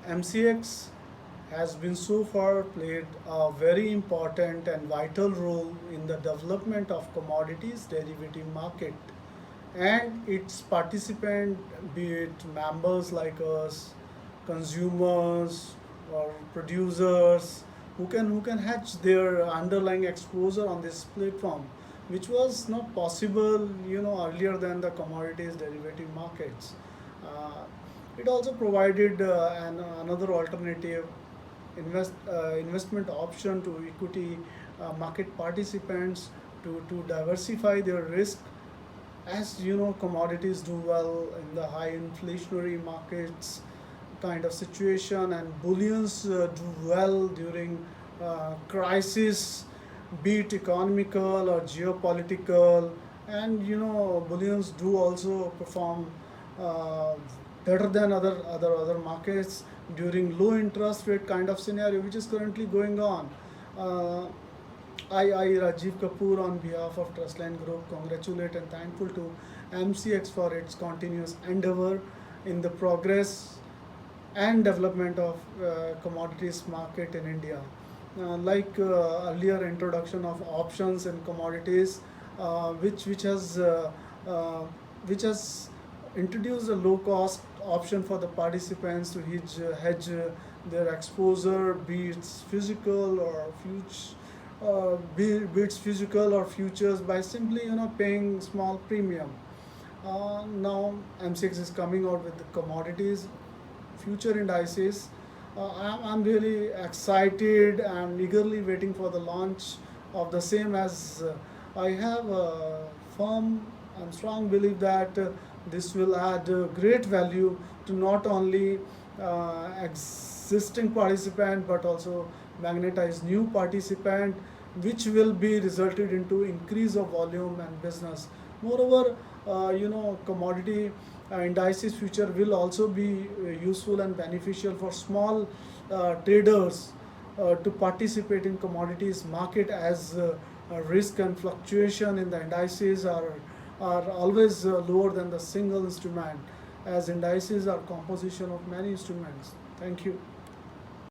MCX has been so far played a very important and vital role in the development of commodities derivative market, and its participant, be it members like us, consumers or producers, who can hedge their underlying exposure on this platform, which was not possible earlier than the commodities derivative markets. uh, it also provided another alternative investment option to equity market participants to diversify their risk. As you know, commodities do well in the high inflationary markets kind of situation, and bullions do well during crisis, be it economical or geopolitical. And bullions do also perform uh, better than other markets during low interest rate kind of scenario, which is currently going on. uh, I, Rajiv Kapoor, on behalf of Trustline Group, congratulate and thankful to MCX for its continuous endeavor in the progress and development of commodities market in India. Earlier introduction of options and commodities, uh, which has introduced a low cost option for the participants to hedge their exposure, be it physical or future, be it physical or futures, by simply paying small premium. Now M6 is coming out with the commodities future indices. I'm really excited and eagerly waiting for the launch of the same, as I have a firm and strong belief that this will add great value to not only existing participant but also magnetize new participant, which will be resulted into increase of volume and business. Moreover, commodity indices future will also be useful and beneficial for small traders to participate in commodities market, as risk and fluctuation in the indices are always lower than the single instrument, as indices are composition of many instruments. Thank you.